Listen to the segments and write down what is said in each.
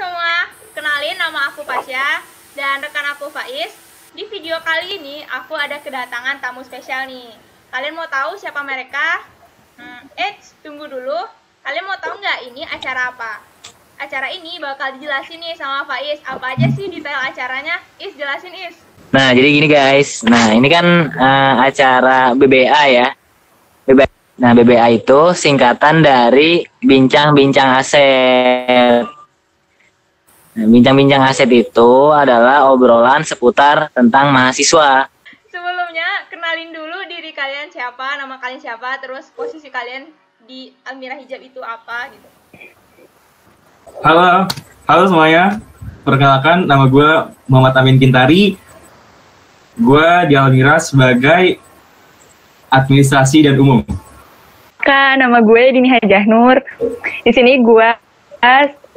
semua, kenalin nama aku Pasya dan rekan aku Faiz. Di video kali ini aku ada kedatangan tamu spesial nih. Kalian mau tahu siapa mereka? Tunggu dulu. Kalian mau tahu nggak ini acara apa? Acara ini bakal dijelasin nih sama Faiz. Apa aja sih detail acaranya? Jelasin Is. Nah, jadi gini guys. Nah, ini kan acara BBA ya. Nah, BBA itu singkatan dari Bincang-Bincang Aset. Nah, Bincang-Bincang Aset itu adalah obrolan seputar tentang mahasiswa. Sebelumnya, kenalin dulu diri kalian siapa, nama kalian siapa, terus posisi kalian di Almira Hijab itu apa gitu. Halo semuanya. Perkenalkan, nama gue Muhammad Amin Kintari. Gue di Almira sebagai administrasi dan umum. Nama gue Dini Hajah Nur. Di sini gue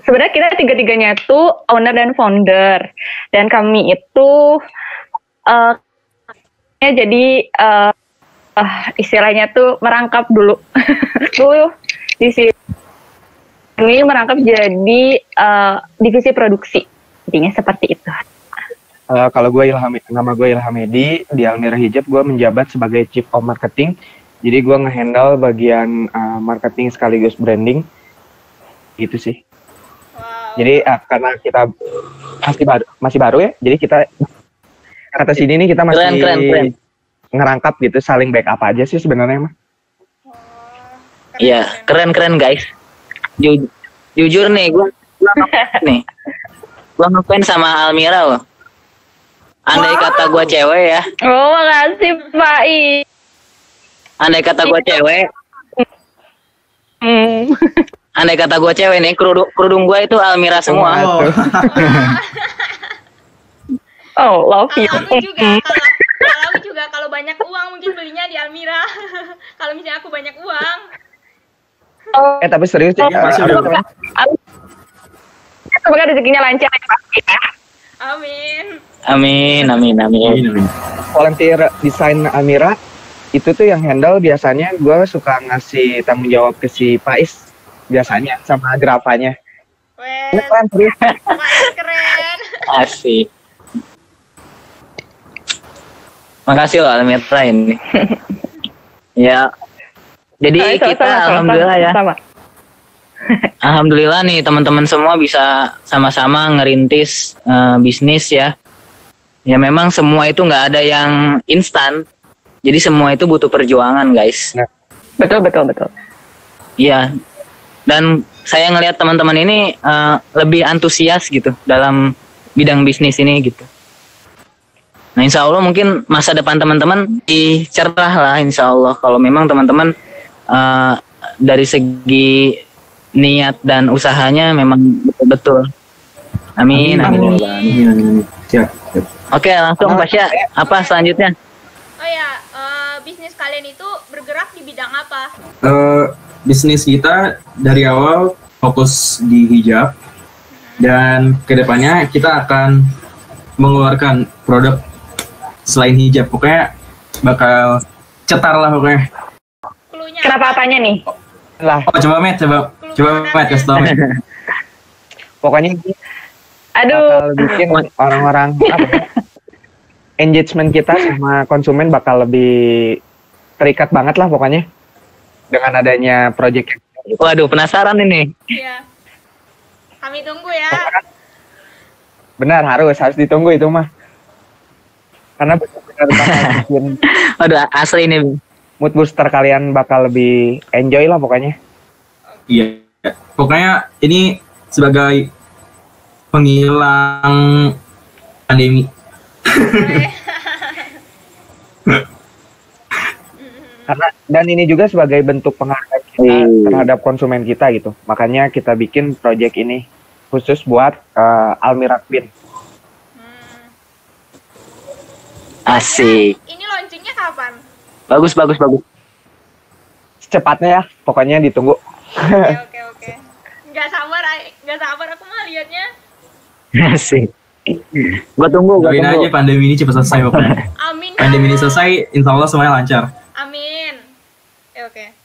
sebenarnya kita tiga-tiganya tuh owner dan founder. Dan kami itu istilahnya tuh merangkap dulu. Tuh di sini merangkap jadi divisi produksi. Intinya seperti itu. Kalau nama gue Ilham Edi, di Almira Hijab gue menjabat sebagai Chief of Marketing. Jadi gue nge-handle bagian marketing sekaligus branding, gitu sih. Wow. Jadi karena kita masih baru ya, jadi kita kata sini nih kita masih Keren. ngerangkap gitu, saling backup aja sih sebenarnya mah. Iya, keren guys. Jujur nih, gue ngefans sama Almira loh. Andai kata gue cewek ya. Oh, makasih Pak I. Andai kata gue cewek. Andai kata gue cewek nih, kerudung gue itu Almira semua. Oh, love you. Kalau aku juga kalau banyak uang mungkin belinya di Almira. Kalau misalnya aku banyak uang. Tapi serius sih. Semoga rezekinya lancar ya Pak ya. Amin. Amin. Volunteer desain Almira itu tuh yang handle biasanya gue suka ngasih tanggung jawab ke si Faiz biasanya sama grafanya. Keren. Keren. Asik. Makasih loh Almira ini. Ya. Jadi kita alhamdulillah ya. Alhamdulillah nih teman-teman semua bisa sama-sama ngerintis bisnis ya. Ya memang semua itu nggak ada yang instan. Jadi semua itu butuh perjuangan guys. Betul. Iya. Dan saya ngelihat teman-teman ini lebih antusias gitu dalam bidang bisnis ini gitu. Nah insya Allah mungkin masa depan teman-teman dicerah lah insya Allah. Kalau memang teman-teman dari segi niat dan usahanya memang betul-betul. Amin. Siap. Oke langsung Pasya. Apa selanjutnya? Oh ya, bisnis kalian itu bergerak di bidang apa? Bisnis kita dari awal fokus di hijab dan kedepannya kita akan mengeluarkan produk selain hijab. Pokoknya bakal cetar lah pokoknya. Cluenya Kenapa apanya nih? Lah, Coba Matt kasih tau Matt. pokoknya Aduh. bakal bikin orang-orang engagement kita sama konsumen bakal lebih terikat banget lah pokoknya dengan adanya project. Waduh penasaran ini. Iya. Kami tunggu ya. Benar, harus ditunggu itu mah. Karena benar-benar bakal bikin Waduh asli ini. mood booster kalian bakal lebih enjoy lah pokoknya. Iya. Pokoknya ini sebagai penghilang pandemi. Karena dan ini juga sebagai bentuk penghargaan kita terhadap konsumen kita gitu. Makanya kita bikin project ini khusus buat Almira Queen. Asik. Ini launchingnya kapan? Bagus. Secepatnya ya, pokoknya ditunggu. Oke. Nggak sabar aku mah liatnya. Asik. Gua tunggu. Doain aja pandemi ini cepat selesai pokoknya. Amin. Pandemi ini selesai, insya Allah semuanya lancar. Amin. Oke.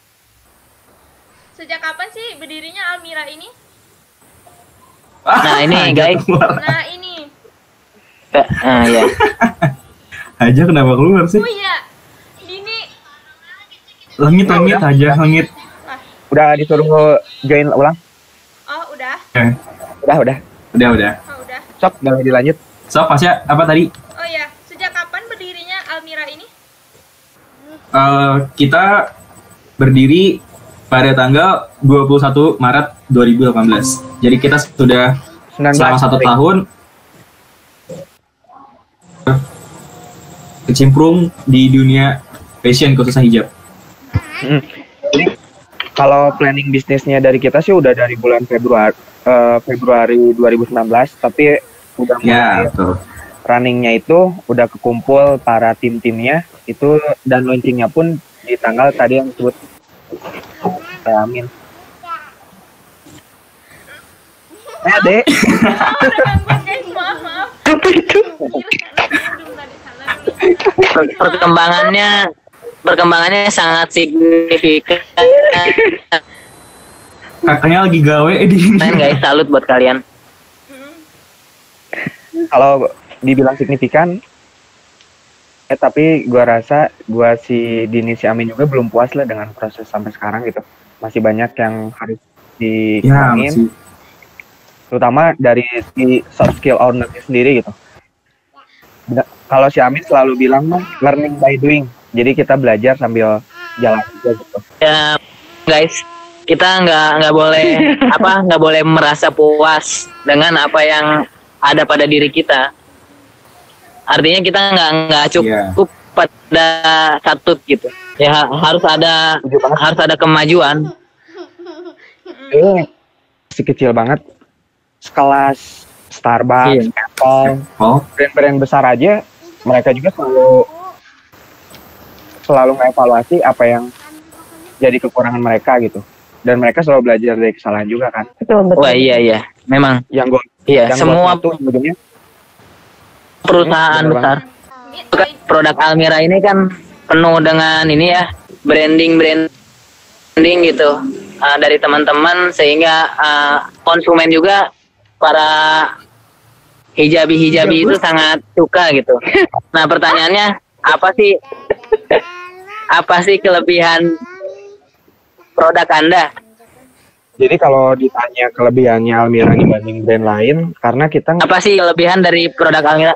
Sejak kapan sih berdirinya Almira ini? Nah ini guys. Nah ini. Ya. Aja kenapa keluar sih? Oh iya. Ini. Langit aja langit. Udah disuruh join ulang? Oh udah. Oke. Udah. Udah. Oh udah. Sok, boleh dilanjut. So, Pasya, apa tadi? Oh iya. Sejak kapan berdirinya Almira ini? Kita berdiri pada tanggal 21 Maret 2018. Jadi kita sudah 19 selama 1 hari. tahun kecimplung di dunia fashion khususnya hijab. Jadi kalau planning bisnisnya dari kita sih udah dari bulan Februari 2019, tapi udah Ya, mulai betul. runningnya itu udah kekumpul para tim-timnya itu, dan launchingnya pun di tanggal tadi yang disebut. Amin. Dek. Udah gangguan guys, maaf. Apa itu? Perkembangannya sangat signifikan. Kakaknya lagi gawe di Guys, salut buat kalian. Kalau dibilang signifikan, tapi gua rasa si Dini si Amin juga belum puas lah dengan proses sampai sekarang gitu. Masih banyak yang harus Ya, dikembangin, masih. terutama dari si soft skill owner sendiri gitu. Kalau si Amin selalu bilang mah learning by doing. Jadi kita belajar sambil jalan aja gitu. Ya guys, kita nggak boleh merasa puas dengan apa yang ada pada diri kita. Artinya kita nggak cukup pada satu gitu. Ya harus ada kemajuan. Ini masih kecil banget, sekelas Starbucks, Iya. Apple, Oh, brand-brand besar aja, mereka juga selalu mengevaluasi apa yang jadi kekurangan mereka gitu. Dan mereka selalu belajar dari kesalahan juga kan. Betul. Wah iya, memang. Yang gue Iya, semua tuh sebetulnya perusahaan bener besar. Produk Almira ini kan penuh dengan ini ya, branding gitu dari teman-teman, sehingga konsumen juga, para hijabi itu sangat suka gitu. Nah pertanyaannya apa sih kelebihan produk Anda? Jadi kalau ditanya kelebihannya Almira dibanding brand lain, karena kita Apa sih kelebihan dari produk Almira?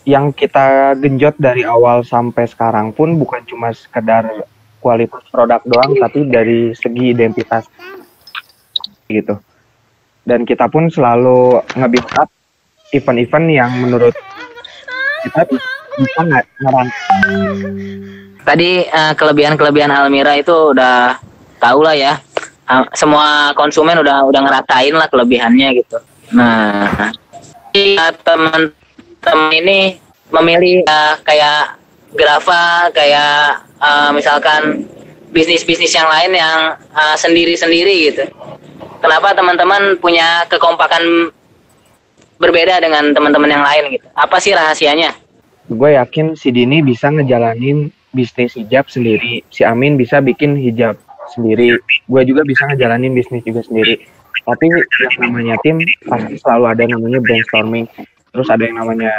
yang kita genjot dari awal sampai sekarang pun bukan cuma sekedar kualitas produk doang, tapi dari segi identitas gitu. Dan kita pun selalu nge-build up event-event yang menurut kita bisa ngerangkai. Tadi kelebihan Almira itu udah tahu lah ya. Semua konsumen udah ngerasain lah kelebihannya gitu. Nah, teman-teman ini memilih kayak Grafa, kayak misalkan bisnis-bisnis yang lain yang sendiri-sendiri gitu. Kenapa teman-teman punya kekompakan berbeda dengan teman-teman yang lain gitu? Apa sih rahasianya? Gue yakin si Dini bisa ngejalanin bisnis hijab sendiri, si Amin bisa bikin hijab sendiri, gue juga bisa ngejalanin bisnis juga sendiri. Tapi yang namanya tim pasti selalu ada namanya brainstorming, terus ada yang namanya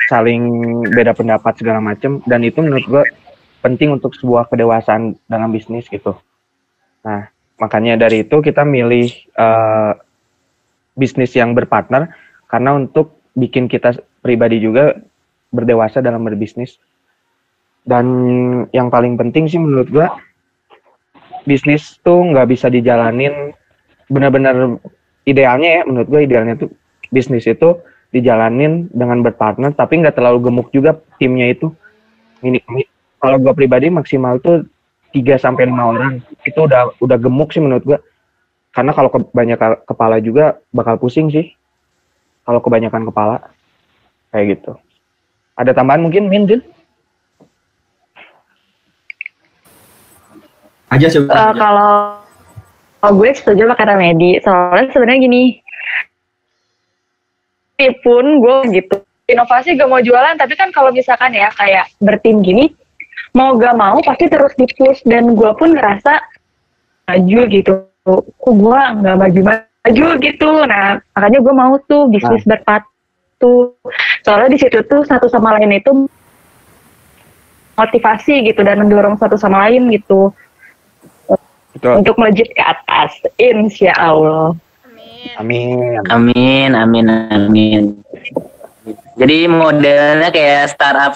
saling beda pendapat segala macem, dan itu menurut gue penting untuk sebuah kedewasaan dalam bisnis gitu. Nah, makanya dari itu kita milih bisnis yang berpartner, karena untuk bikin kita pribadi juga berdewasa dalam berbisnis. Dan yang paling penting sih menurut gue, bisnis tuh nggak bisa dijalanin benar-benar idealnya ya, menurut gue idealnya tuh bisnis itu dijalanin dengan berpartner, tapi nggak terlalu gemuk juga timnya itu. Ini kalau gue pribadi maksimal tuh 3-5 orang, itu udah gemuk sih menurut gue. Karena kalau kebanyakan kepala juga bakal pusing sih. Kalau kebanyakan kepala kayak gitu. Ada tambahan mungkin, Min? aja coba. Kalau gue setuju pakai remedi, soalnya sebenarnya gini, pun gue gitu, inovasi gak mau jualan, tapi kan kalau misalkan ya kayak bertim gini, mau gak mau pasti terus di-push, dan gue pun ngerasa maju gitu. kok gue nggak maju-maju gitu. Nah makanya gue mau tuh bisnis berpatu. Soalnya di situ tuh satu sama lain itu motivasi gitu dan mendorong satu sama lain gitu. Betul. Untuk melejit ke atas, insya Allah. Amin. Amin. Amin. Jadi modelnya kayak startup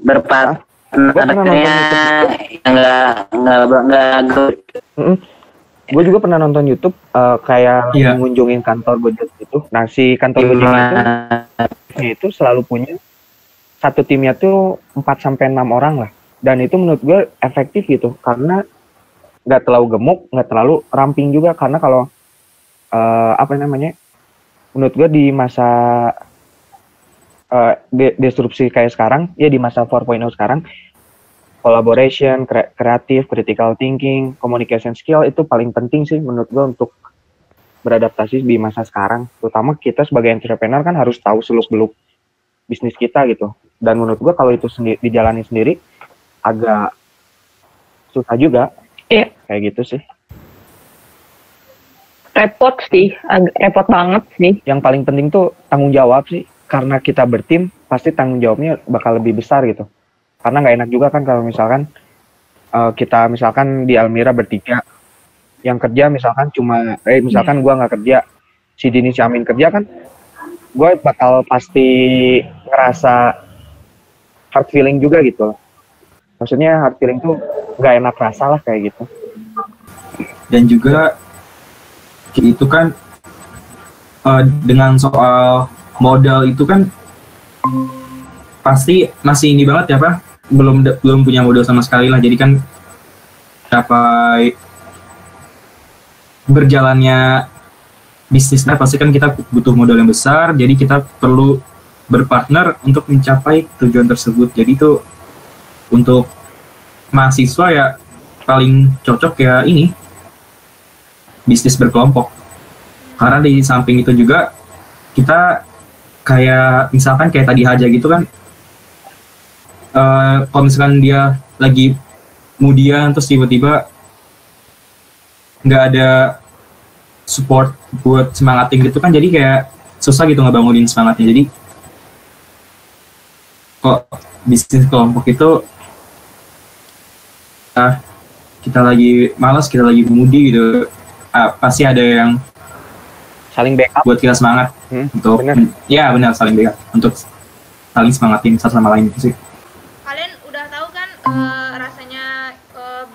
berpartnernya yang nggak good. Gue juga pernah nonton YouTube kayak Iya. mengunjungin kantor Gojek itu. Nah si kantor Gojek itu selalu punya satu timnya tuh 4-6 orang lah. Dan itu menurut gue efektif gitu karena nggak terlalu gemuk, nggak terlalu ramping juga. Karena kalau menurut gue di masa disrupsi kayak sekarang, ya di masa 4.0 sekarang, collaboration, kreatif, critical thinking, communication skill itu paling penting sih menurut gue untuk beradaptasi di masa sekarang. Terutama kita sebagai entrepreneur kan harus tahu seluk-beluk bisnis kita gitu. Dan menurut gue kalau itu dijalani sendiri agak susah juga. Iya. Kayak gitu sih. Repot sih, repot banget sih. Yang paling penting tuh tanggung jawab sih. Karena kita bertim, pasti tanggung jawabnya bakal lebih besar gitu. Karena nggak enak juga kan kalau misalkan kita misalkan di Almira bertiga, yang kerja misalkan cuma, misalkan gue nggak kerja, si Dini si Amin kerja kan, gue bakal pasti ngerasa hard feeling juga gitu. Maksudnya hard feeling tuh nggak enak rasa lah kayak gitu. Dan juga itu kan dengan soal modal itu kan pasti masih ini banget ya Pak, belum punya modal sama sekali lah. Jadi kan capai berjalannya bisnisnya pasti kan kita butuh modal yang besar. Jadi kita perlu berpartner untuk mencapai tujuan tersebut. Jadi itu untuk mahasiswa ya paling cocok ya ini bisnis berkelompok. Karena di samping itu juga kita kayak misalkan kayak tadi Haja gitu kan, kalau misalkan dia lagi kemudian terus tiba-tiba nggak ada support buat semangatin gitu kan, jadi kayak susah gitu ngebangunin semangatnya. Jadi kok bisnis kelompok itu kita lagi malas, kita lagi moody gitu, pasti ada yang Saling backup. buat kita semangat untuk ya benar, saling backup untuk saling semangatin satu sama lain gitu sih. Kalian udah tahu kan rasanya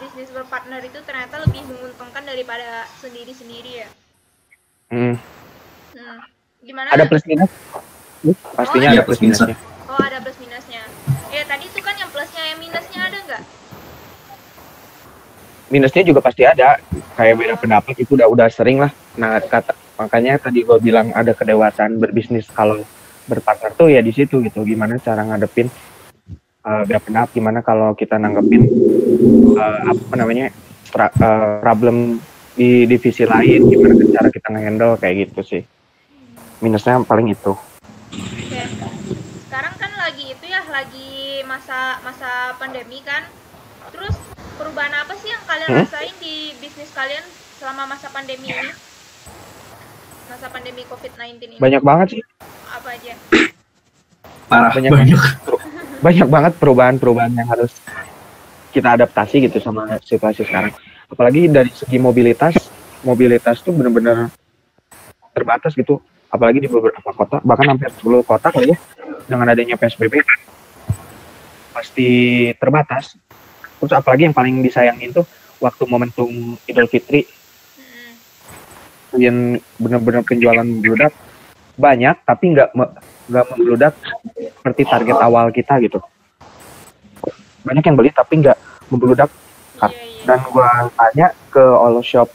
bisnis berpartner itu ternyata lebih menguntungkan daripada sendiri-sendiri ya. Gimana? Ada plus minus? Pastinya iya, ada plus minusnya. Oh, ada plus minusnya. Tadi itu kan yang plusnya, yang minusnya ada nggak? Minusnya juga pasti ada, kayak beda pendapat itu udah sering lah. Nah makanya tadi gue bilang ada kedewasaan berbisnis kalau berpartner tuh ya di situ gitu, gimana cara ngadepin beda pendapat, gimana kalau kita nanggepin problem di divisi lain, gimana cara kita nge-handle kayak gitu sih. Minusnya paling itu. Oke. Sekarang kan lagi itu ya, lagi masa pandemi kan. Terus perubahan apa sih yang kalian rasain di bisnis kalian selama masa pandemi ini? Masa pandemi COVID-19 ini. Banyak banget sih. Apa aja? Parah, Banyak. Banyak banget perubahan-perubahan yang harus kita adaptasi gitu sama situasi sekarang. Apalagi dari segi mobilitas tuh benar-benar terbatas gitu. Apalagi di beberapa kota, bahkan hampir 10 kota kali ya, dengan adanya PSBB pasti terbatas. Terus apalagi yang paling disayangin tuh waktu momentum Idul Fitri, yang benar-benar penjualan membludak banyak, tapi nggak membludak seperti target awal kita gitu. Banyak yang beli tapi nggak membludak. Dan gua tanya ke all shop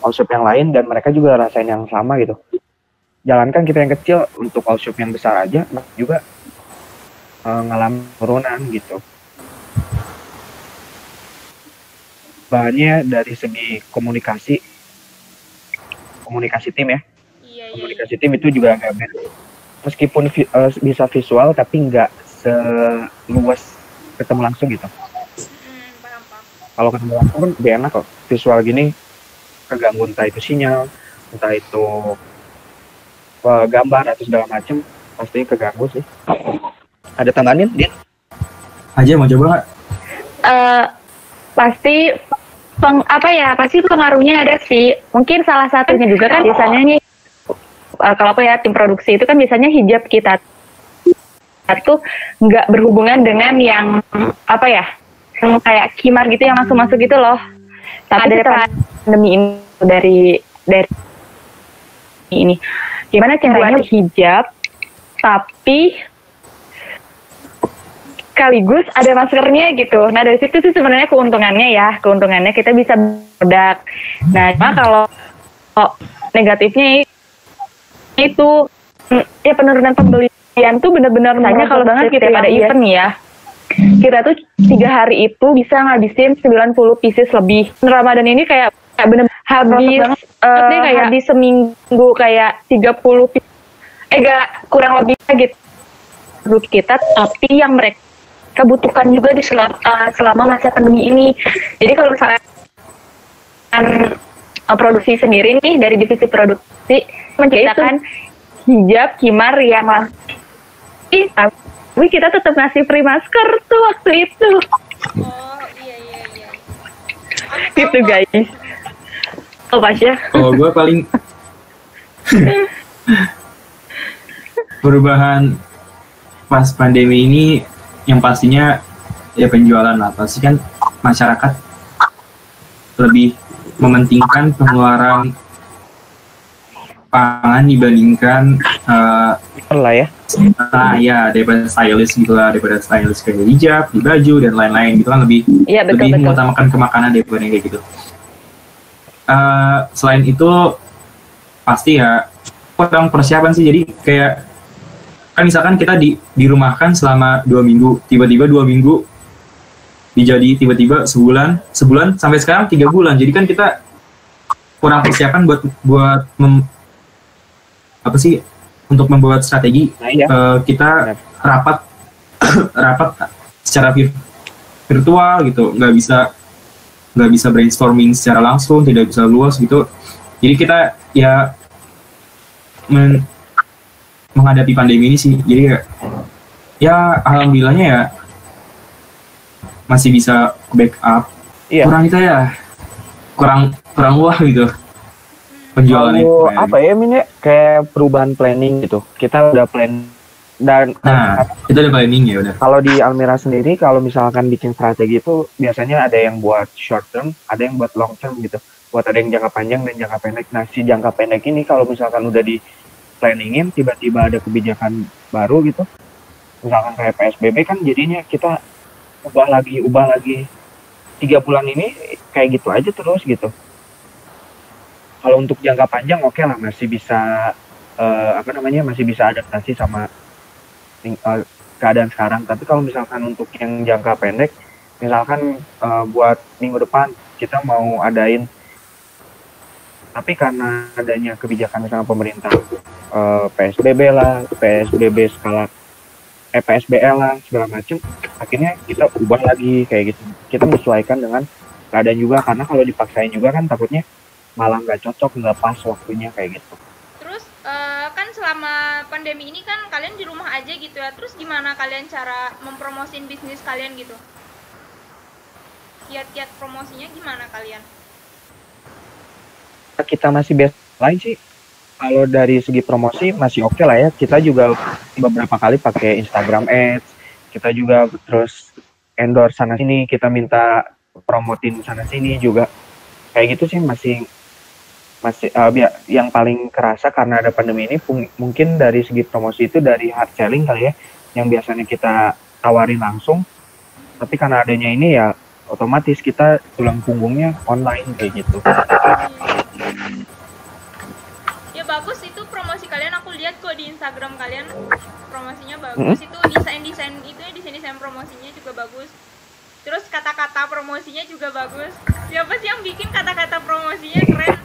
all shop yang lain, dan mereka juga rasain yang sama gitu. Jalankan kita yang kecil, untuk all shop yang besar aja juga ngalamin penurunan gitu. Bahannya dari segi komunikasi tim ya. Komunikasi tim itu juga agak beda. Meskipun bisa visual tapi nggak seluas ketemu langsung gitu. Paham. Kalau ketemu langsung kan lebih enak kok. Visual gini keganggu entah itu sinyal, entah itu gambar atau segala macem, pastinya keganggu sih. Ada tambahin, Dit? Aja mau coba nggak? Pasti pasti pengaruhnya ada sih. Mungkin salah satunya juga kan biasanya nih kalau tim produksi itu kan biasanya hijab kita tuh nggak berhubungan dengan yang yang kayak kimar gitu yang langsung masuk gitu loh. Tapi setelah pandemi ini dari ini gimana caranya hijab tapi sekaligus ada maskernya gitu. Nah dari situ sih sebenarnya keuntungannya kita bisa produk. Nah cuma kalau negatifnya itu ya penurunan pembelian tuh benar-benar tanya kalau banget gitu pada event ya. Kita tuh 3 hari itu bisa ngabisin 90 pieces lebih. Ramadan ini kayak bener habis seminggu kayak 30 pieces. Kurang lebih gitu produk kita, tapi yang mereka butuhkan juga di selama masa pandemi ini. Jadi kalau misalkan produksi sendiri nih dari divisi produksi menciptakan hijab kimar yang tapi kita tetap ngasih free masker tuh waktu itu. Oh iya. Gitu guys. Pasya. Gue paling perubahan pas pandemi ini yang pastinya ya penjualan lah. Pasti kan masyarakat lebih mementingkan pengeluaran pangan dibandingkan lah ya. Ya daripada stylish gitu lah, daripada stylish kayak hijab, di baju dan lain-lain gitu kan lebih mengutamakan ke makanan daripada kayak gitu. Selain itu pasti ya kurang persiapan sih, jadi kayak kan misalkan kita dirumahkan selama 2 minggu, tiba-tiba 2 minggu dijadi tiba-tiba sebulan sampai sekarang 3 bulan, jadi kan kita kurang persiapan buat untuk membuat strategi. Kita rapat secara virtual gitu, nggak bisa brainstorming secara langsung, tidak bisa luas gitu. Jadi kita ya menghadapi pandemi ini sih, jadi ya alhamdulillahnya ya masih bisa backup. Kurang kita ya kurang wah gitu penjualannya. Kayak perubahan planning gitu. Kita udah plan dan itu ada planning ya udah. Kalau di Almira sendiri, kalau misalkan bikin strategi itu biasanya ada yang buat short term, ada yang buat long term gitu. Buat ada yang jangka panjang dan jangka pendek. Nah, si jangka pendek ini kalau misalkan udah di planningin, tiba-tiba ada kebijakan baru gitu, misalkan kayak PSBB kan jadinya kita ubah lagi 3 bulan ini kayak gitu aja terus gitu. Kalau untuk jangka panjang oke lah, masih bisa masih bisa adaptasi sama keadaan sekarang. Tapi kalau misalkan untuk yang jangka pendek, misalkan buat minggu depan kita mau adain, tapi karena adanya kebijakan misalnya pemerintah PSBB lah, PSBL lah segala macam, akhirnya kita ubah lagi kayak gitu. Kita menyesuaikan dengan keadaan juga, karena kalau dipaksain juga kan takutnya malah nggak cocok, nggak pas waktunya kayak gitu. Terus kan selama pandemi ini kan kalian di rumah aja gitu ya, terus gimana kalian cara mempromosin bisnis kalian gitu? Kiat-kiat promosinya gimana kalian? Kita masih biasa lain sih. Kalau dari segi promosi masih oke lah ya. Kita juga beberapa kali pakai Instagram Ads. Kita juga terus endorse sana sini. Kita minta promotin sana sini juga. Kayak gitu sih masih yang paling kerasa karena ada pandemi ini mungkin dari segi promosi itu dari hard selling kali ya, yang biasanya kita tawarin langsung, tapi karena adanya ini ya otomatis kita tulang punggungnya online kayak gitu. Ya bagus itu promosi kalian, aku lihat kok di Instagram kalian promosinya bagus. Itu desain desain promosinya juga bagus. Terus kata-kata promosinya juga bagus. Siapa sih yang bikin kata-kata promosinya keren?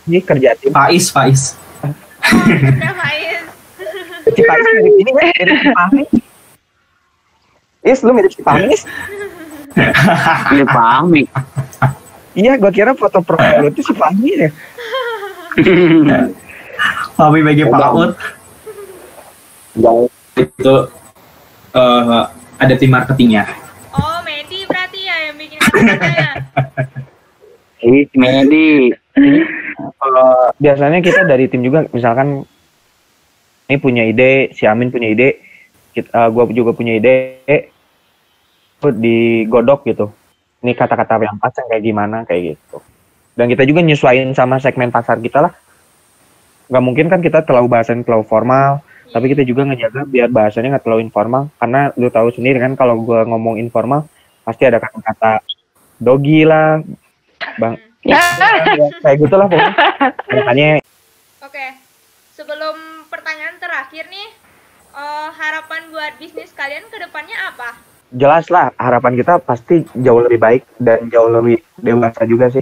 Ini kerja tim Faiz. Udah Faiz. Si Faiz mirip ini mirip si Faiz. Lu mirip si Faiz. Ini Fahmi. Iya, gua kira foto profil lu itu si Fahmi ya. Fahmi BG PAUD itu ada tim marketingnya. Oh, Medi berarti ya yang bikin kata-katanya. Ini Medi. Biasanya kita dari tim juga, misalkan ini punya ide, si Amin punya ide, gua juga punya ide, digodok gitu. Ini kata-kata yang pas yang kayak gimana, kayak gitu. Dan kita juga nyesuaiin sama segmen pasar kita lah. Nggak mungkin kan kita terlalu bahasan terlalu formal, tapi kita juga ngejaga biar bahasanya nggak terlalu informal. Karena lu tahu sendiri kan kalau gua ngomong informal, pasti ada kata-kata dogi lah, bang. Ya, kayak gitulah pokoknya. Makanya. Oke, sebelum pertanyaan terakhir nih, harapan buat bisnis kalian ke depannya apa? Jelas lah, harapan kita pasti jauh lebih baik dan jauh lebih dewasa juga sih.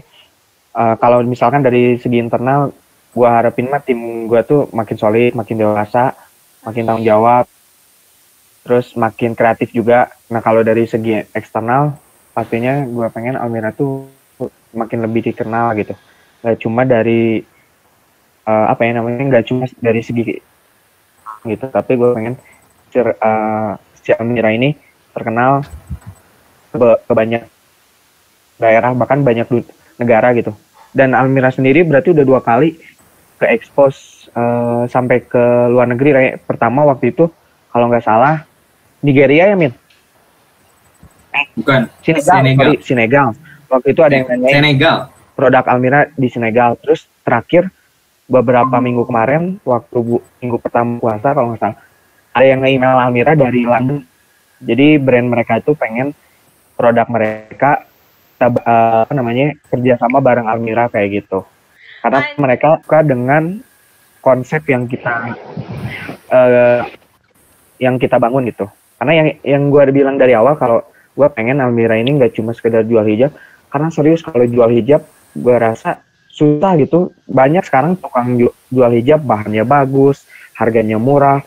Kalau misalkan dari segi internal, gua harapin mah tim gua tuh makin solid, makin dewasa, makin tanggung jawab, terus makin kreatif juga. Nah kalau dari segi eksternal, pastinya gua pengen Almira tuh makin lebih dikenal gitu. Gak cuma dari gak cuma dari segi gitu, tapi gue pengen si Almira ini terkenal ke banyak daerah, bahkan banyak negara gitu. Dan Almira sendiri berarti udah 2 kali ke expose sampai ke luar negeri. Pertama waktu itu kalau nggak salah Nigeria ya, Min? Bukan. Senegal. Waktu itu ada yang nanyain Senegal. Produk Almira di Senegal. Terus terakhir beberapa minggu kemarin waktu minggu pertama puasa kalau nggak salah ada yang nge-email Almira dari London. Jadi brand mereka itu pengen produk mereka kerjasama bareng Almira kayak gitu. Karena mereka suka dengan konsep yang kita bangun gitu. Karena yang gue bilang dari awal kalau gue pengen Almira ini nggak cuma sekedar jual hijab. Karena serius kalau jual hijab gue rasa susah gitu. Banyak sekarang tukang jual hijab bahannya bagus, harganya murah.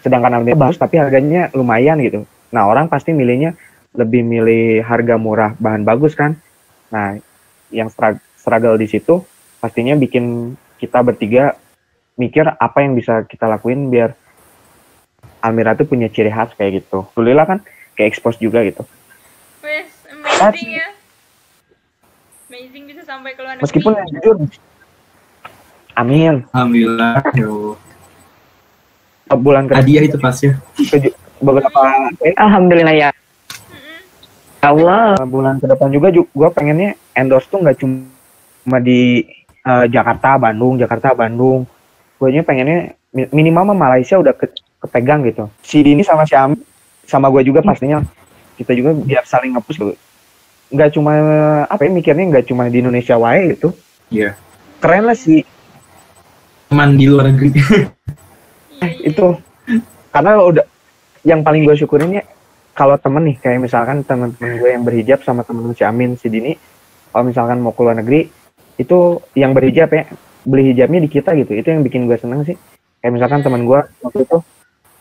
Sedangkan Almira bagus tapi harganya lumayan gitu. Nah orang pasti milihnya lebih milih harga murah bahan bagus kan. Nah yang struggle di situ pastinya bikin kita bertiga mikir apa yang bisa kita lakuin biar Almira tuh punya ciri khas kayak gitu. Alhamdulillah kan kayak expose juga gitu. Wes, amazing ya. Amazing bisa sampai ke luar negeri. Meskipun jujur, amin. Alhamdulillah. Yo. Bulan hadiah itu pasti. Beberapa Alhamdulillah ya. Allah. Bulan ke depan juga gue pengennya endorse tuh nggak cuma di Jakarta, Bandung. Gue pengennya minimal Malaysia udah kepegang gitu. Si Dini sama si Ami sama gue juga pastinya kita juga biar saling nge-push gitu. Nggak cuma mikirnya nggak cuma di Indonesia wae gitu. Iya. Keren lah sih. Teman di luar negeri. Itu karena udah yang paling gue syukurin ya kalau temen nih kayak misalkan teman-teman gue yang berhijab sama temen si Amin, si Dini, kalau misalkan mau ke luar negeri itu yang berhijab ya beli hijabnya di kita gitu. Itu yang bikin gue seneng sih. Kayak misalkan teman gue waktu itu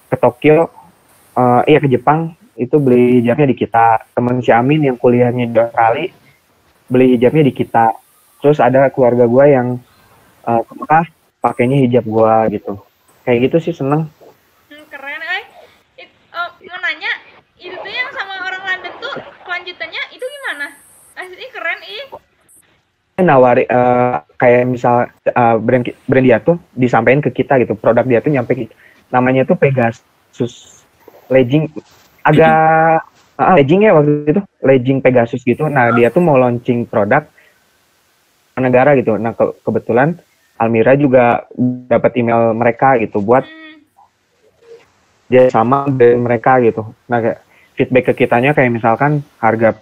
ke Tokyo, ke Jepang itu beli hijabnya di kita. Temen si Amin yang kuliahnya di Australia beli hijabnya di kita. Terus ada keluarga gue yang ke Mekah pakainya hijab gue gitu. Kayak gitu sih seneng. Keren, mau nanya, itu tuh yang sama orang London tuh kelanjutannya itu gimana? Asli keren Nawari kayak misal brand dia tuh disampaikan ke kita gitu, produk dia tuh nyampe namanya tuh Pegasus legging agak legging ya waktu itu legging Pegasus gitu. Nah dia tuh mau launching produk negara gitu. Nah kebetulan Almira juga dapat email mereka gitu buat dia sama dengan mereka gitu. Nah kayak feedback ke kitanya kayak misalkan harga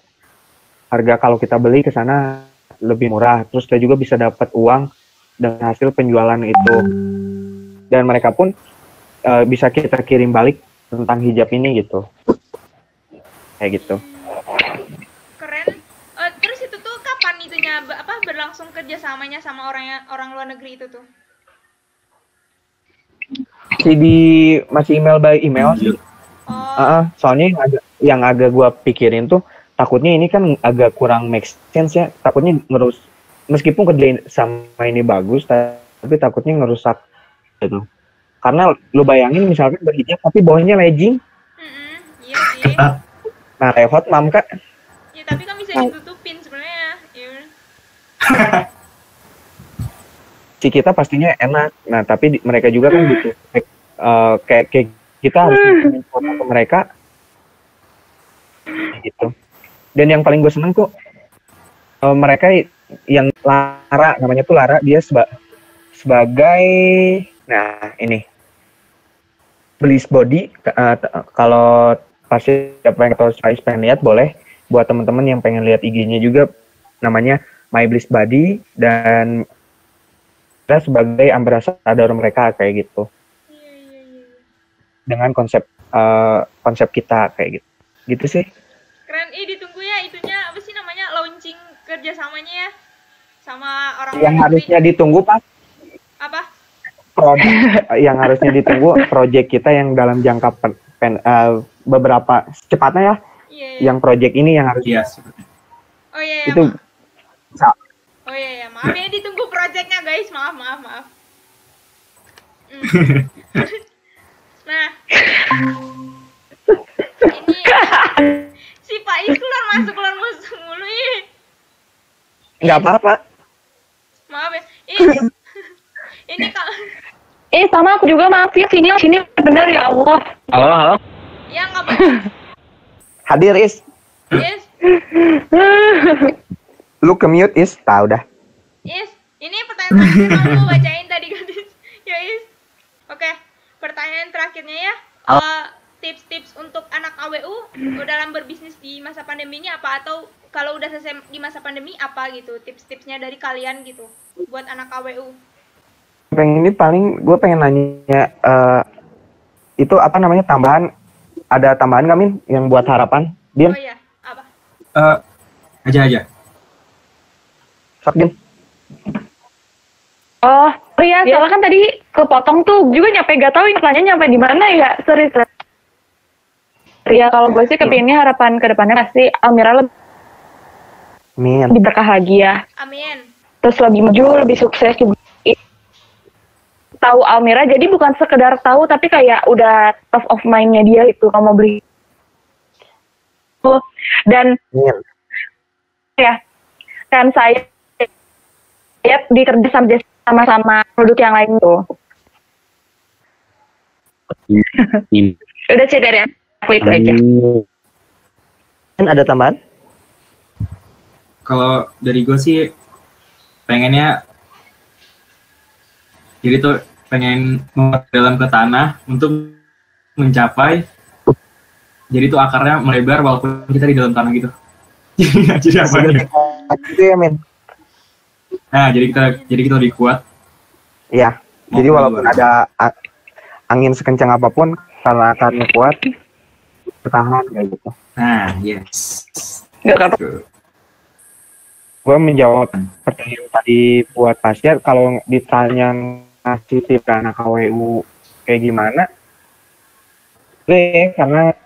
kalau kita beli ke sana lebih murah, terus kita juga bisa dapat uang dari hasil penjualan itu. Dan mereka pun bisa kita kirim balik tentang hijab ini gitu. Kayak gitu. Keren. Terus itu tuh kapan itunya berlangsung kerjasamanya sama orang luar negeri itu tuh? Masih email by email sih. Soalnya yang agak gue pikirin tuh takutnya ini kan agak kurang make sense ya, takutnya meskipun kerjain sama ini bagus tapi takutnya ngerusak gitu. Karena lu bayangin misalkan berhijab tapi bawahnya legging, Iya sih. nah kayak hot mom kak. Ya tapi kan bisa ditutupin sebenarnya. Ya. Si kita pastinya enak, nah tapi mereka juga kan butuh kayak kita harus menginformasi ke mereka gitu. Dan yang paling gue seneng tuh mereka yang Lara, namanya tuh Lara, dia sebagai nah ini Bliss Body. Kalau pasti siapa yang tahu pengen lihat, boleh buat teman-teman yang pengen lihat IG-nya juga, namanya My Bliss Body, dan kita sebagai ambassador mereka kayak gitu. Iya. Dengan konsep kita kayak gitu. Gitu sih. Keren. Ditunggu ya itunya, apa sih namanya, launching kerjasamanya ya sama orang Yang harusnya ditunggu Pak, apa? yang harusnya ditunggu project kita yang dalam jangka beberapa secepatnya ya. Iya. Yang project ini yang harus Oh iya. itu Oh iya, maaf ya ditunggu projectnya guys, maaf. Nah, ini si Pak Is keluar masuk mulu ih. nggak apa-apa. Maaf ya. Ini kalau Sama aku juga, maaf ya, sini bener ya Allah. Halo. ya nggak benar. Hadir Is, Yes. lu ke mute Is, tahu dah. Is, ini pertanyaan terakhir kamu bacain tadi gadis. Ya Is. Oke, pertanyaan terakhirnya ya. Tips-tips untuk anak AWU dalam berbisnis di masa pandemi ini apa, atau kalau udah selesai di masa pandemi apa gitu, tips-tipsnya dari kalian gitu buat anak AWU. Ini paling gue pengen nanya itu apa namanya, ada tambahan nggak Min yang buat harapan Din? Oh iya, apa? Aja. Sok Din. Oh iya, soalnya kan tadi kepotong tuh, juga gak tahu ini pertanyaannya nyampe di mana ya, sorry. Ya kalau gue sih kepinginnya harapan ke depannya pasti Almira lebih berkah lagi ya. Amin. Terus lebih maju, lebih sukses juga. Tahu Almira, jadi bukan sekedar tahu tapi kayak udah top of mind-nya dia itu kalau mau beli. Dan ya kan saya dikerja sama produk yang lain tuh. Udah sih dari aku itu aja. Kan ada tambahan? Kalau dari gue sih pengennya, jadi tuh pengen dalam ke tanah untuk mencapai, jadi tuh akarnya melebar walaupun kita di dalam tanah gitu. Jadi apa nih? Itu ya Min. Nah, jadi kita lebih kuat. Iya. Jadi walaupun ada angin sekencang apapun, karena akarnya kuat, bertahan kayak gitu. Nah, yes. Gue menjawab pertanyaan tadi buat Pasya, kalau ditanya ngasih tips ke anak KWU kayak gimana, karena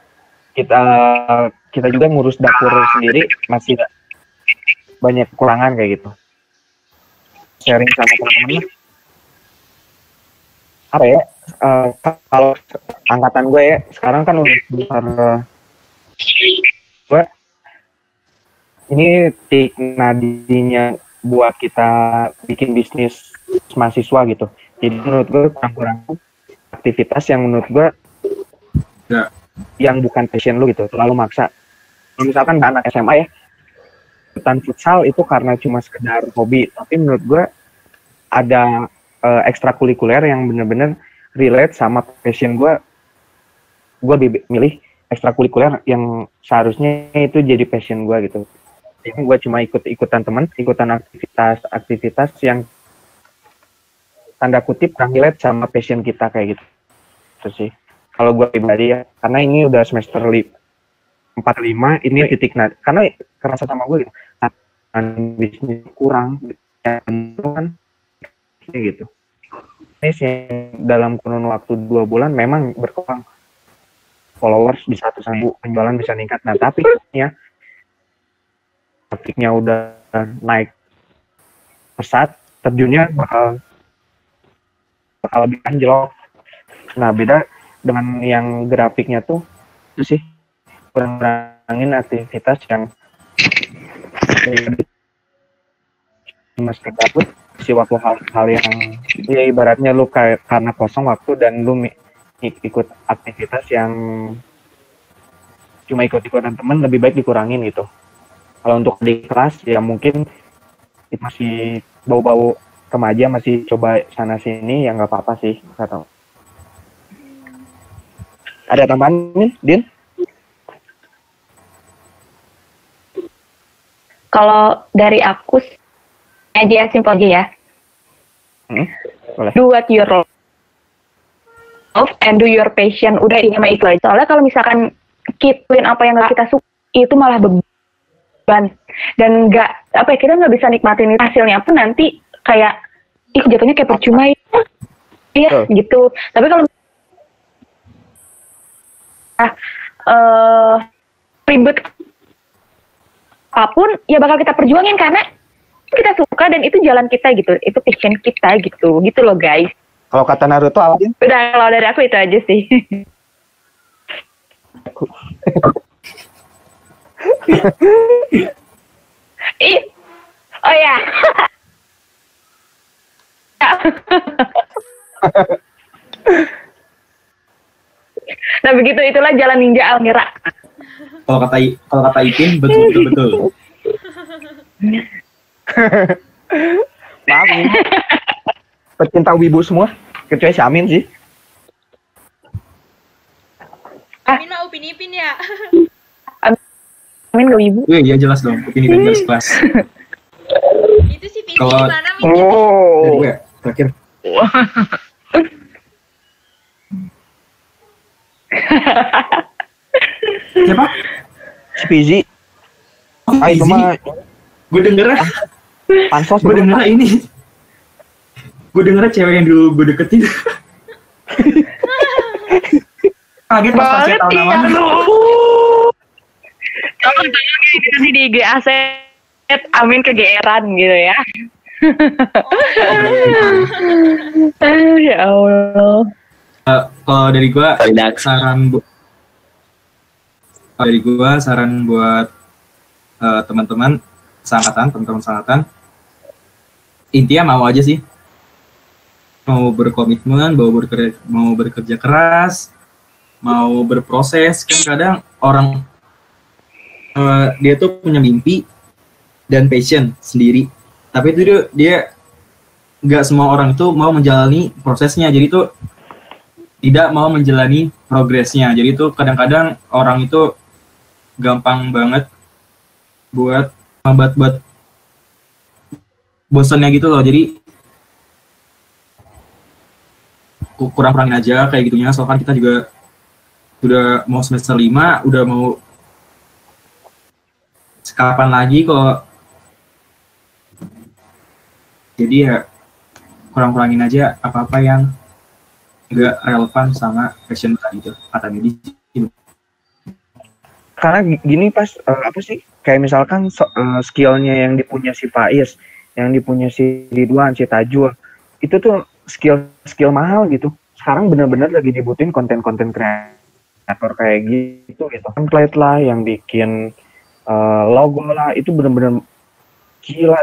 kita juga ngurus dapur sendiri masih banyak kekurangan kayak gitu. Sharing sama teman-teman apa ya, kalau angkatan gue ya sekarang kan udah besar, gue ini titik nadinya buat kita bikin bisnis mahasiswa gitu. Jadi menurut gue kurang aktivitas yang menurut gue yang bukan passion lu gitu, terlalu maksa. Misalkan anak SMA ya, ikutan futsal itu karena cuma sekedar hobi, tapi menurut gue ada ekstrakurikuler yang bener-bener relate sama passion gue. Gue milih ekstrakurikuler yang seharusnya itu jadi passion gue gitu. Jadi gue cuma ikutan teman, ikutan aktivitas yang tanda kutip relate sama passion kita kayak gitu. Itu sih. Kalau gue pribadi ya, karena ini udah semester 4-5, ini titik karena kerasa sama gue gitu. Bisnis kurang, kan gitu. Ini sih dalam kurun waktu 2 bulan memang berkembang. followers bisa 100.000, penjualan bisa meningkat. Nah tapi ya grafiknya udah naik pesat, terjunnya bakal lebih anjlok. Nah beda dengan yang grafiknya tuh itu sih, kurangin aktivitas yang mas dapet si waktu hal yang ya ibaratnya lu kayak karena kosong waktu dan lu ikut aktivitas yang cuma ikut-ikutan temen, lebih baik dikurangin gitu. Kalau untuk di kelas ya mungkin masih bau-bau remaja, masih coba sana sini ya nggak apa-apa sih, nggak tahu. Ada tambahan nih, Din? Kalau dari aku aja simpel aja ya. Boleh. Do what you love and do your passion. Udah ini sama itu aja. Soalnya kalau misalkan kituin apa yang nggak kita suka, itu malah beban. Dan nggak apa ya, kita nggak bisa nikmatin hasilnya pun nanti kayak jatuhnya kayak percuma ya gitu. Tapi kalau ribet apapun ya bakal kita perjuangin karena kita suka dan itu jalan kita gitu, itu passion kita gitu loh guys. Kalau kata Naruto apa Din? Udah, kalau dari aku itu aja sih. Oh ya. Nah begitu, itulah jalan ninja Almira. Kalau kata Ipin betul. Maaf nih, pecinta wibu semua, kecuali si Amin sih. Amin mah Upin Ipin ya. Amin gak ibu. Iya jelas dong, Ipin garis kelas. Itu si Pinky Kalau- gimana Min? Dari Oh, gue terakhir. Siapa? si Pizi. Oh, Ah, itu Izzy. mah Gue dengernya pansos. gue dengernya ini. Gue dengernya cewek yang dulu gue deketin. Kaget pas saya tahu namanya. Kamu gitu sih di IG Aset, Amin kegeeran gitu ya. Ya Allah. Kalau dari gue saran buat teman-teman sangkatan, intinya mau aja sih, mau berkomitmen, mau bekerja keras, mau berproses. Kan kadang orang dia tuh punya mimpi dan passion sendiri, tapi itu dia nggak semua orang itu mau menjalani prosesnya, jadi tuh tidak mau menjalani progresnya. Jadi tuh kadang-kadang orang itu gampang banget buat bosannya gitu loh. Jadi kurang-kurangin aja kayak gitunya. Soalnya kita juga udah mau semester 5, udah mau kapan lagi kok. Jadi ya kurang-kurangin aja apa-apa yang nggak relevan sama passion tadi itu, kata Medi. Karena gini pas apa sih, kayak misalkan skillnya yang dipunya si Faiz, yang dipunya si Ridwan, si Tajul, itu tuh skill mahal gitu. Sekarang benar-benar lagi dibutuhin konten-konten kreator kayak gitu. Template lah, yang bikin logo lah, itu benar-benar gila.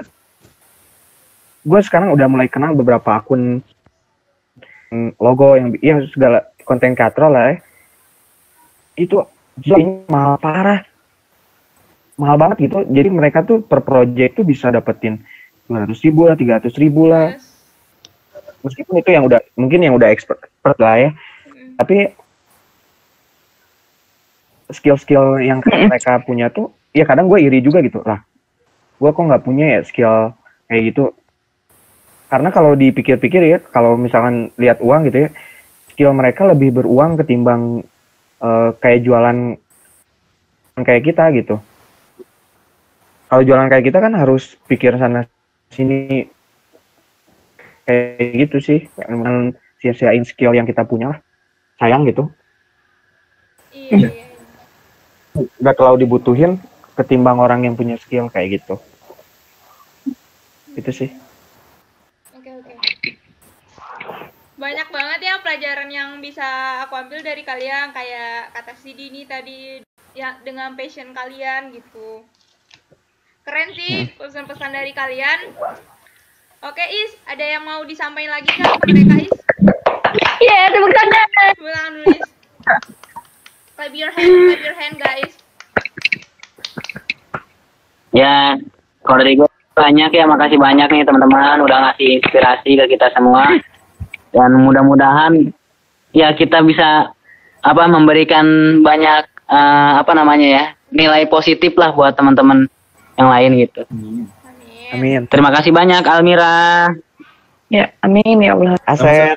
Gue sekarang udah mulai kenal beberapa akun logo yang ya segala konten kreator lah ya. Itu gila, mahal parah, mahal banget gitu. Jadi mereka tuh per project tuh bisa dapetin 200.000 lah, 300.000 lah. Yes. Meskipun itu yang udah expert lah ya. Tapi skill-skill yang mereka punya tuh, ya kadang gue iri juga gitu lah. Gue kok nggak punya ya skill kayak gitu. Karena kalau dipikir-pikir ya, kalau misalkan lihat uang gitu ya, skill mereka lebih beruang ketimbang kayak jualan kayak kita gitu. Kalau jualan kayak kita kan harus pikir sana sini kayak gitu sih. Memang sia-siain skill yang kita punya lah. Sayang gitu. Iya. nggak terlalu dibutuhin ketimbang orang yang punya skill kayak gitu. Itu sih. Oke. Banyak banget ya pelajaran yang bisa aku ambil dari kalian, kayak kata si Dini tadi ya, dengan passion kalian gitu. Keren sih pesan-pesan dari kalian. Oke Is, ada yang mau disampaikan lagi nggak ke mereka Is? Iya, tepuk tangan. Tepuk tangan dulu Is. Clap your hand guys. Ya, kalau dari gue banyak ya, makasih banyak nih teman-teman udah ngasih inspirasi ke kita semua. Dan mudah-mudahan ya kita bisa memberikan banyak nilai positif lah buat teman-teman yang lain gitu. Amin. Terima kasih banyak Almira. Ya, amin ya Allah. Aset.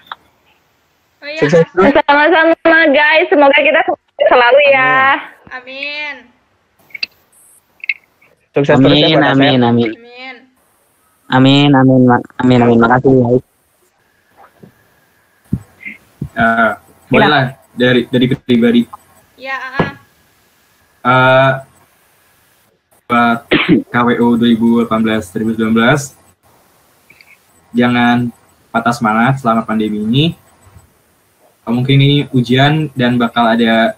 Oh iya. Sukses terus. Sama-sama guys, semoga kita selalu ya. Amin. Sukses terus ya buat Aset. Amin. Amin. Makasih guys. Bolehlah dari pribadi. Ya, Buat KWU 2018-2019, jangan patah semangat selama pandemi ini. Mungkin ini ujian dan bakal ada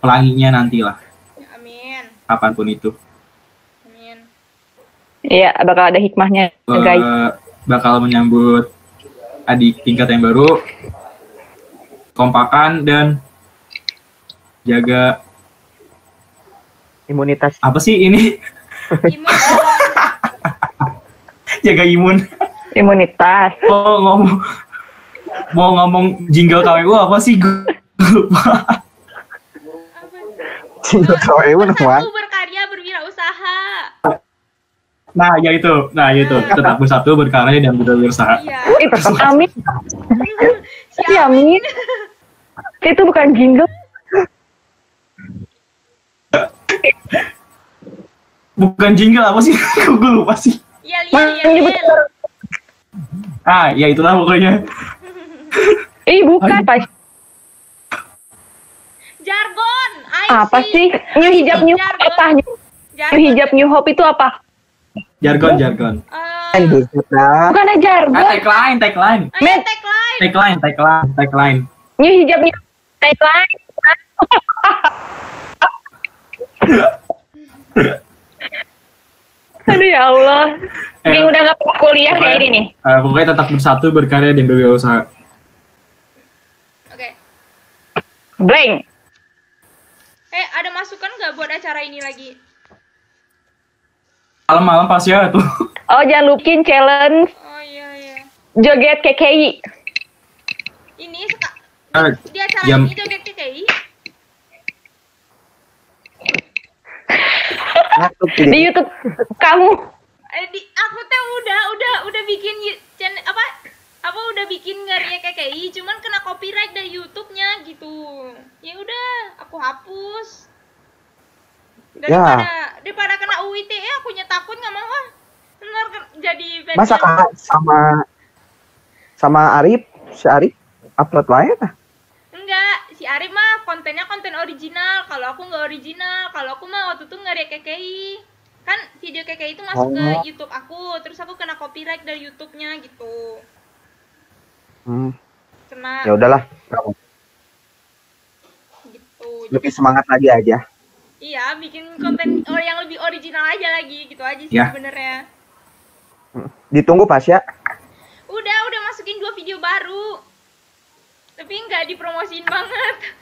pelanginya nantilah, amin. kapanpun itu. Amin. Iya, bakal ada hikmahnya guys. Bakal menyambut adik tingkat yang baru, kompakan dan jaga Imunitas. apa sih ini? Imun. Jaga imun. Imunitas. Mau ngomong jingle KWU apa sih? Gue lupa. Cinta KWU namanya. Bersatu berkarya berwirausaha. Nah, ya itu. Tetap bersatu, berkarya dan berwirausaha. Iya. Amin. Iya, amin. Itu bukan jingle. Bukan jingle apa sih? Gue lupa sih. Iya, Lien. Ya itulah pokoknya. Bukan Pak. Jargon. Apa sih? New hijab new hope apa? New hijab new hope itu apa? Jargon. Bukan jargon. Tagline. Tagline. New hijab new tagline. Aduh ya Allah. Ini udah gak pernah kuliah kayak ini nih. Pokoknya tetap bersatu, berkarya dan berwirausaha. Oke. Blank. Ada masukan nggak buat acara ini lagi? Malam-malam pas ya tuh. Oh, jangan lupain challenge Oh iya. joget KKI. Ini di acara jam- ini joget KKI. Di YouTube kamu. Aku teh udah bikin channel udah bikin ngarinya KKI, cuman kena copyright dari YouTube-nya gitu. Ya udah, aku hapus. Daripada kena UITE, aku takut nggak mau bener jadi Masa Kak sama Arif, si Arif upload lain ah? Enggak, si Arif mah kontennya konten original. Kalau aku nggak original. Kalau aku mah waktu itu ngari KKI. Kan video KKI itu masuk ke YouTube aku, terus aku kena copyright dari YouTube-nya gitu. Kena. Ya udahlah. Gitu. Lebih semangat lagi aja. Iya, bikin konten yang lebih original aja lagi, gitu aja sih Ya. sebenarnya. Ditunggu pas ya. Udah masukin 2 video baru. Tapi nggak dipromosin banget.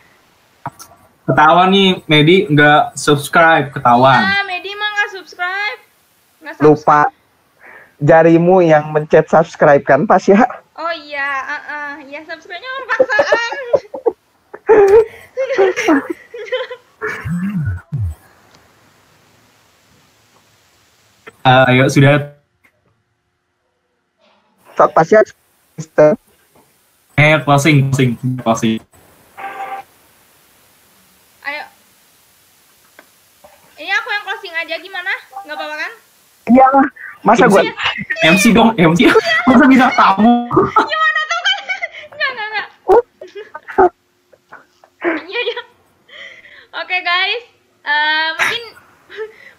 Ketahuan nih, Medi nggak subscribe, ketahuan. Nah, Medi mah nggak subscribe. Lupa jarimu yang mencet subscribe kan pas ya. Oh iya, ya subscribe-nya paksaan. Ayo sudah. Sok pas ya. Closing. Ayo. Ini aku yang closing aja gimana? Nggak apa-apa kan? Iya lah. Masa gue MC dong, MC. Masa bisa tamu? Gimana tuh kan? Enggak. Ini aja. Oke guys, mungkin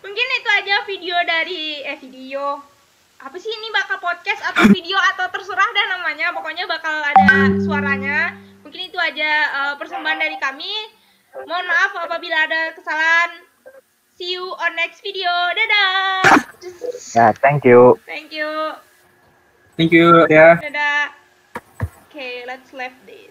mungkin itu aja video dari video apa sih ini, bakal podcast atau video atau terserah dah namanya, pokoknya bakal ada suaranya. Mungkin itu aja persembahan dari kami. Mohon maaf apabila ada kesalahan. See you on next video. Dadah. Ya, thank you. Thank you. Thank you ya. Dadah. Okay, let's leave this.